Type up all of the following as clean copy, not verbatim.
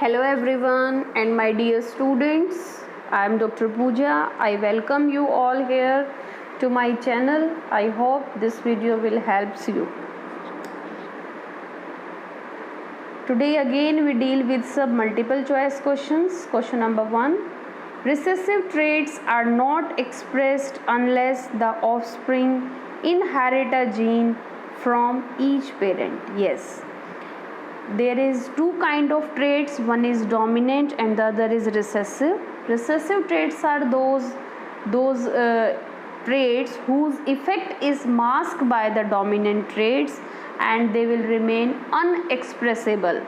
Hello everyone and my dear students, I am Dr. Pooja. I welcome you all here to my channel. I hope this video will help you. Today again we deal with some multiple choice questions. Question number 1. Recessive traits are not expressed unless the offspring inherit a gene from each parent. Yes. There is two kind of traits. One is dominant and the other is recessive. Recessive traits are those traits whose effect is masked by the dominant traits and they will remain unexpressible.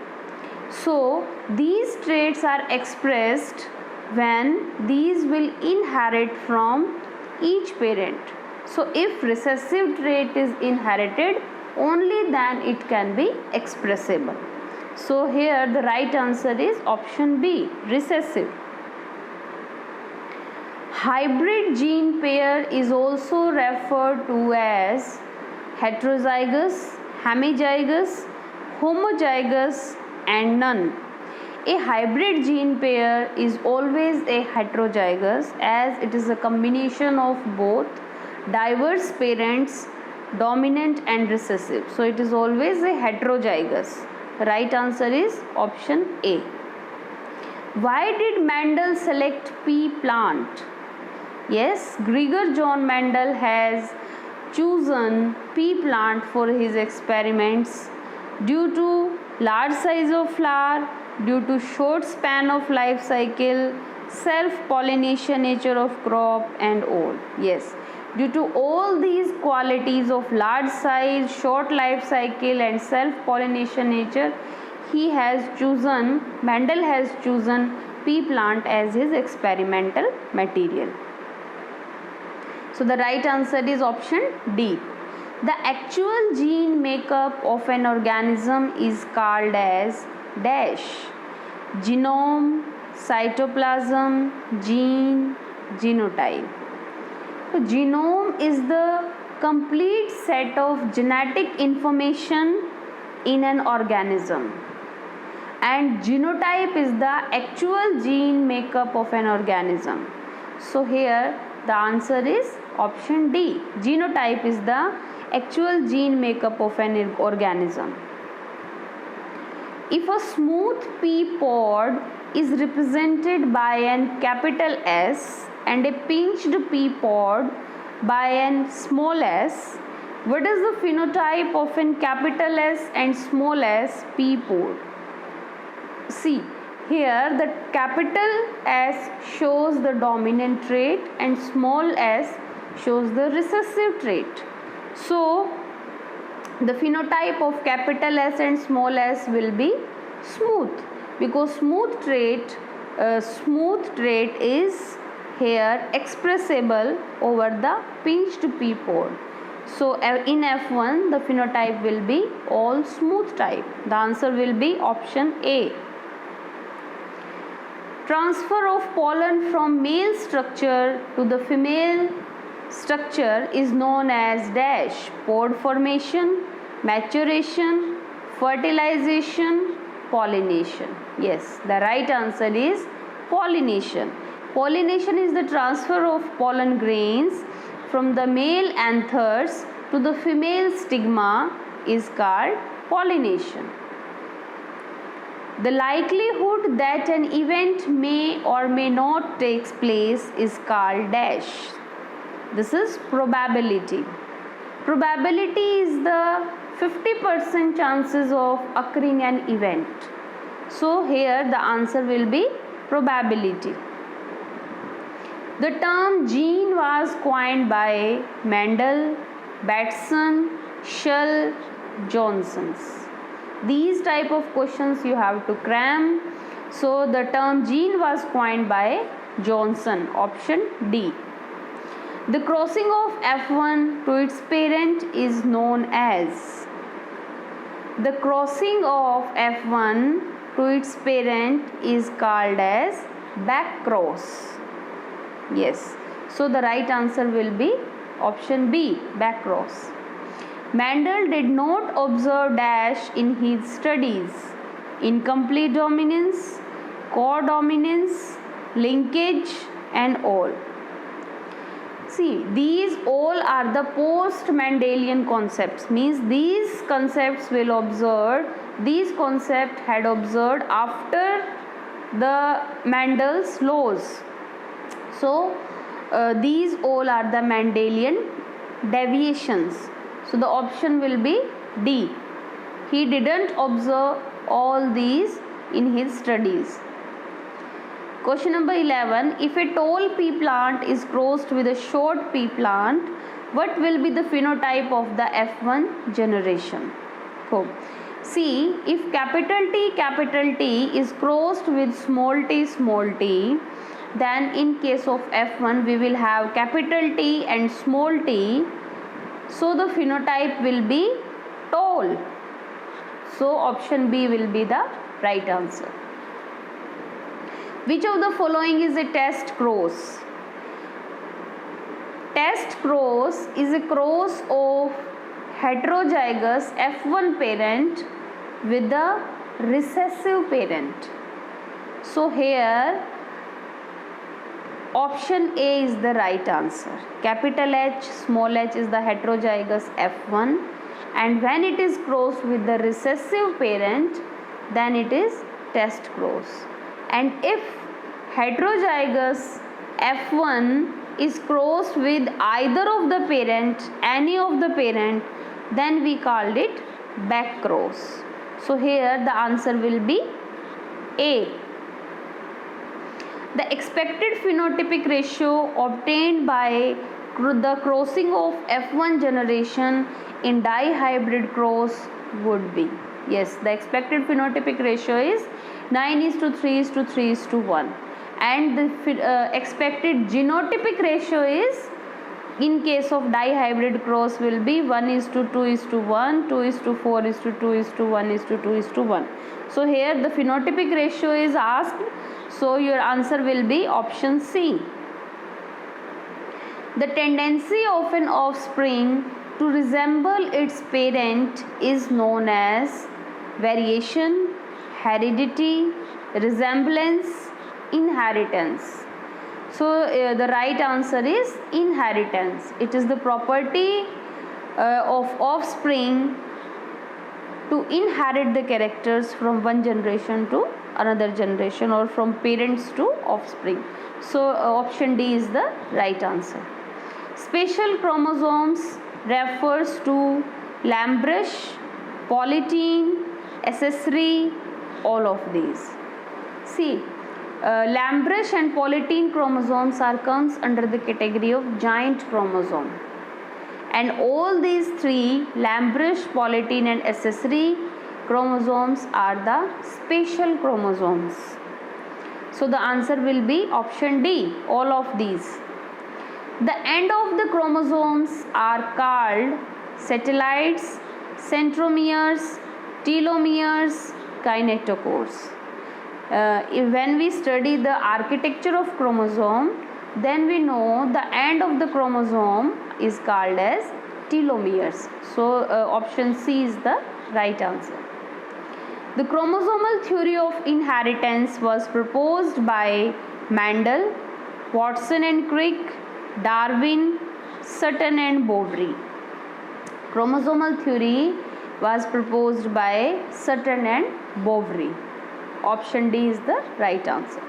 So these traits are expressed when these will inherit from each parent. So if recessive trait is inherited, only then it can be expressible. So here the right answer is option B, recessive. Hybrid gene pair is also referred to as heterozygous, hemizygous, homozygous and none. A hybrid gene pair is always a heterozygous as it is a combination of both diverse parents, dominant and recessive. So it is always a heterozygous. The right answer is option A. Why did Mendel select pea plant? Yes, Gregor John Mendel has chosen pea plant for his experiments due to large size of flower, due to short span of life cycle, self-pollination nature of crop and all. Yes. Due to all these qualities of large size, short life cycle and self-pollination nature, Mendel has chosen pea plant as his experimental material. So the right answer is option D. The actual gene makeup of an organism is called as dash: genome, cytoplasm, gene, genotype. So genome is the complete set of genetic information in an organism and genotype is the actual gene makeup of an organism. So here the answer is option D. Genotype is the actual gene makeup of an organism. If a smooth pea pod is represented by an capital S and a pinched pea pod by an small s, what is the phenotype of an capital S and small s pea pod? See, here the capital S shows the dominant trait and small s shows the recessive trait. So the phenotype of capital S and small s will be smooth because smooth trait is here expressible over the pinched pea pod. So in F1 the phenotype will be all smooth type. The answer will be option A. Transfer of pollen from male structure to the female structure is known as dash: pod formation, maturation, fertilization, pollination. Yes, the right answer is pollination. Pollination is the transfer of pollen grains from the male anthers to the female stigma is called pollination. The likelihood that an event may or may not take place is called dash. This is probability. Probability is the 50% chances of occurring an event. So here the answer will be probability. The term gene was coined by Mendel, Bateson, Shull, Johnson. These type of questions you have to cram. So the term gene was coined by Johnson, option D. The crossing of F1 to its parent is known as. The crossing of F1 to its parent is called as back cross. Yes. So the right answer will be option B, back cross. Mendel did not observe dash in his studies: incomplete dominance, codominance, linkage, and all. See, these all are the post-Mendelian concepts, means these concepts will observe, these concepts had observed after the Mendel's laws. So, these all are the Mendelian deviations. So, the option will be D. He didn't observe all these in his studies. Question number 11. If a tall pea plant is crossed with a short pea plant, what will be the phenotype of the F1 generation? So, see, if capital T is crossed with small t, then in case of F1 we will have capital T and small t. So, the phenotype will be tall. So, option B will be the right answer. Which of the following is a test cross? Test cross is a cross of heterozygous F1 parent with the recessive parent. So, here option A is the right answer. Capital H, small h is the heterozygous F1, and when it is crossed with the recessive parent, then it is test cross. And if heterozygous F1 is crossed with either of the parent, any of the parent, then we called it back cross. So, here the answer will be A. The expected phenotypic ratio obtained by the crossing of F1 generation in dihybrid cross would be, yes, the expected phenotypic ratio is 9:3:3:1, and the expected genotypic ratio is, in case of dihybrid cross, will be 1:2:1, 2:4:2:1, 1:2:1. So, here the phenotypic ratio is asked. So, your answer will be option C. The tendency of an offspring to resemble its parent is known as variation, heredity, resemblance, inheritance. So, the right answer is inheritance. It is the property of offspring to inherit the characters from one generation to another generation, or from parents to offspring. So, option D is the right answer. Spatial chromosomes refers to Lamb-Brush, polytene, accessory, all of these. See, Lamb-Brush and polytene chromosomes comes under the category of giant chromosome, and all these three, Lamb-Brush, polytene and accessory chromosomes, are the spatial chromosomes. So, the answer will be option D, all of these. The end of the chromosomes are called satellites, centromeres, telomeres, kinetochores. When we study the architecture of chromosome, then we know the end of the chromosome is called as telomeres. So, option C is the right answer. The chromosomal theory of inheritance was proposed by Mendel, Watson and Crick, Darwin, Sutton and Boveri. Chromosomal theory was proposed by Sutton and Boveri. Option D is the right answer.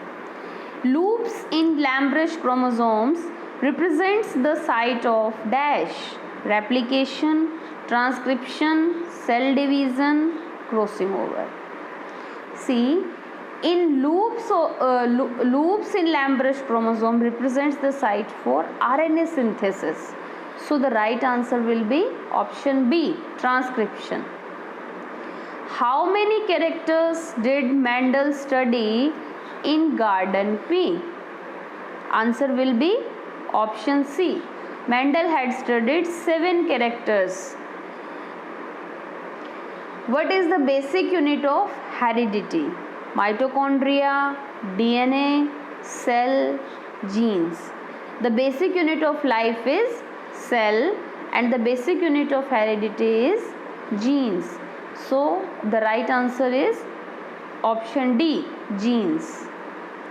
Loops in Lamb-Brush chromosomes represents the site of dash, replication, transcription, cell division, crossing over. See, in loops in Lamb-Brush chromosome represents the site for RNA synthesis. So, the right answer will be option B, transcription. How many characters did Mendel study in Garden P? Answer will be option C. Mendel had studied 7 characters. What is the basic unit of heredity? Mitochondria, DNA, cell, genes. The basic unit of life is cell, and the basic unit of heredity is genes. So, the right answer is Option D, genes.